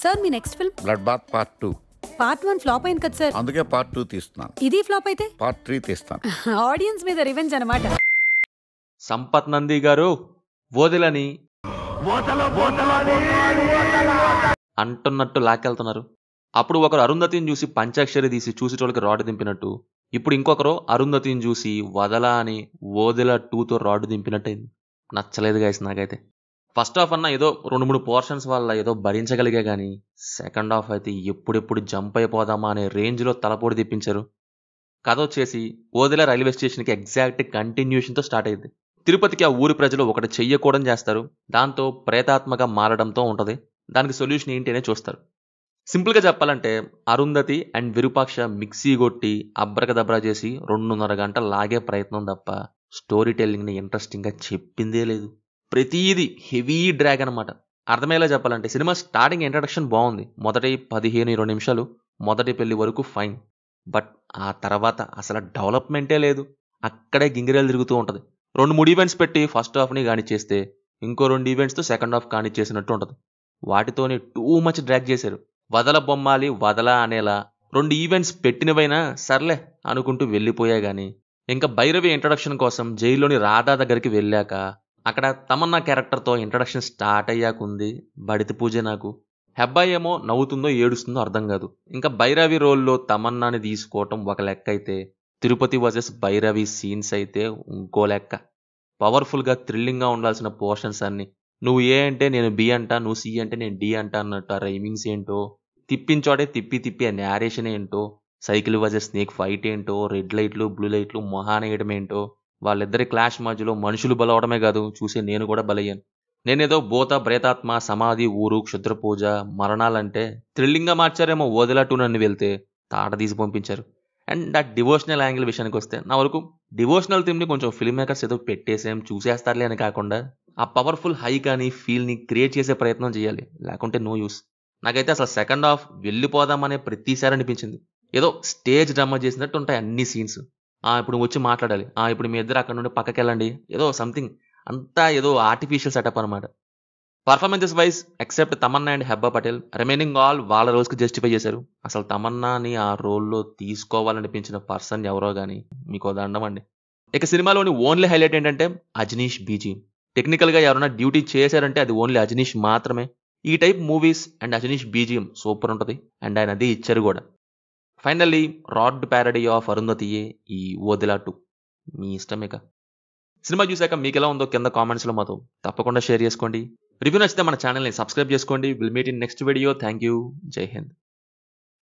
Sir మీ next film blood bath part 2. Part 1 flop అయింది కదా సార్. అందుకే పార్ట్ 2 తీస్తున్నాను. ఇది ఫ్లాప్ అయితే పార్ట్ 3 తీస్తాను. ఆడియన్స్ మీద రివెంజ్ అన్నమాట. సంపత్ నంది గారు వదిలని అంటున్నట్టు లాక్కెళ్తున్నారు. అప్పుడు ఒకరు అరుంధతిని చూసి పంచాక్షరి తీసి చూసేటోళ్ళకి రాడ్ దింపినట్టు, ఇప్పుడు ఇంకొకరు అరుంధతిని చూసి వదలా అని ఓదెల 2తో రాడ్ దింపినట్టయింది. నచ్చలేదు గాయస్ నాకైతే. ఫస్ట్ హాఫ్ అన్న ఏదో 2-3 పోర్షన్స్ వల్ల ఏదో భరించగలిగే కానీ సెకండ్ హాఫ్ అయితే ఎప్పుడెప్పుడు జంప్ అయిపోదామా అనే రేంజ్లో తలపోడి తెప్పించారు. కథ వచ్చేసి ఓదెల రైల్వే స్టేషన్కి ఎగ్జాక్ట్ కంటిన్యూషన్తో స్టార్ట్ అయింది. తిరుపతికి ఆ ఊరి ప్రజలు ఒకటి చెయ్యకూడని చేస్తారు, దాంతో ప్రేతాత్మగా మారడంతో ఉంటుంది. దానికి సొల్యూషన్ ఏంటి అనే చూస్తారు. సింపుల్గా చెప్పాలంటే అరుంధతి అండ్ విరూపాక్ష మిక్సీ కొట్టి అబ్రకదబ్రా చేసి 2.5 గంటలు లాగే ప్రయత్నం తప్ప స్టోరీ టెల్లింగ్ని ఇంట్రెస్టింగ్గా చెప్పిందే లేదు. ప్రతిదీ హెవీ డ్రాగ్ అనమాట. అర్థమయ్యేలా చెప్పాలంటే సినిమా స్టార్టింగ్ ఇంట్రడక్షన్ బాగుంది. మొదటి 15-20 నిమిషాలు మొదటి పెళ్లి వరకు ఫైన్. బట్ ఆ తర్వాత అసలు డెవలప్మెంటే లేదు. అక్కడే గింగిరేలు తిరుగుతూ ఉంటుంది. 2-3 ఈవెంట్స్ పెట్టి ఫస్ట్ హాఫ్ని కానిచ్చేస్తే ఇంకో 2 ఈవెంట్స్తో సెకండ్ హాఫ్ కానిచ్చేసినట్టు ఉంటుంది. వాటితోనే టూ మచ్ డ్రాగ్ చేశారు. వదల బొమ్మాలి వదల అనేలా 2 ఈవెంట్స్ పెట్టినవైనా సర్లే అనుకుంటూ వెళ్ళిపోయా కానీ ఇంకా భైరవి ఇంట్రడక్షన్ కోసం జైల్లోని రాధా దగ్గరికి వెళ్ళాక అక్కడ తమన్నా క్యారెక్టర్తో ఇంట్రడక్షన్ స్టార్ట్ అయ్యాకుంది బడితి పూజ. నాకు హెబ్బాయి ఏమో నవ్వుతుందో ఏడుస్తుందో అర్థం కాదు. ఇంకా భైరవి రోల్లో తమన్నాని తీసుకోవటం ఒక లెక్క అయితే తిరుపతి వర్సెస్ భైరవి సీన్స్ అయితే ఇంకో లెక్క. పవర్ఫుల్గా థ్రిల్లింగ్గా ఉండాల్సిన పోర్షన్స్ అన్ని నువ్వు ఏ అంటే నేను బి అంటా, నువ్వు సి అంటే నేను డి అంటా అన్నట్టు ఆ రైమింగ్స్ ఏంటో, తిప్పించోడే తిప్పి ఆ నేరేషన్ ఏంటో, సైకిల్ వర్సెస్ స్నేక్ ఫైట్ ఏంటో, రెడ్ లైట్లు బ్లూ లైట్లు మొహానేయడం ఏంటో, వాళ్ళిద్దరి క్లాష్ మధ్యలో మనుషులు బలవడమే కాదు చూసి నేను కూడా బలయ్యాను. నేనేదో భూత ప్రేతాత్మ సమాధి ఊరు క్షుద్ర పూజ మరణాలంటే థ్రిల్లింగ్గా మార్చారేమో ఓదెల 2 నన్ను వెళ్తే తాట తీసి పంపించారు. అండ్ ఆ డివోషనల్ యాంగిల్ విషయానికి వస్తే నా వరకు డివోషనల్ థీమ్ని కొంచెం ఫిల్మ్ మేకర్స్ ఏదో పెట్టేసేం చూసేస్తారులే అని కాకుండా ఆ పవర్ఫుల్ హై కానీ ఫీల్ని క్రియేట్ చేసే ప్రయత్నం చేయాలి, లేకుంటే నో యూస్. నాకైతే అసలు సెకండ్ హాఫ్ వెళ్ళిపోదామనే ప్రతిసారి అనిపించింది. ఏదో స్టేజ్ డ్రామా చేసినట్టు ఉంటాయి అన్ని సీన్స్. ఇప్పుడు వచ్చి మాట్లాడాలి, ఇప్పుడు మీ ఇద్దరు అక్కడ నుండి పక్కకి వెళ్ళండి, ఏదో సంథింగ్ అంతా ఏదో ఆర్టిఫిషియల్ సెటప్ అనమాట. Performances wise except Tamannaah and Hebah Patel remaining all వాళ్ళ రోల్స్కి జస్టిఫై చేశారు. అసలు తమన్నాని ఆ రోల్లో తీసుకోవాలనిపించిన పర్సన్ ఎవరో కానీ మీకు దండం అండి. ఇక సినిమాలోని ఓన్లీ హైలైట్ ఏంటంటే అజనీష్ బీజీఎం. టెక్నికల్గా ఎవరైనా డ్యూటీ చేశారంటే అది ఓన్లీ అజనీష్ మాత్రమే. ఈ type movies and Ajaneesh BGM super ఉంటుంది అండ్ ఆయన అది ఇచ్చారు కూడా. ఫైనల్లీ రాడ్ ప్యారడీ ఆఫ్ అరుంధతియే ఈ ఓదెల 2. మీ ఇష్టమేక. సినిమా చూశాక మీకు ఎలా ఉందో కింద కామెంట్స్లో మాతో తప్పకుండా షేర్ చేసుకోండి. రివ్యూ నచ్చితే మన ఛానల్ని సబ్స్క్రైబ్ చేసుకోండి. Will meet in next video. Thank you. జై హింద్.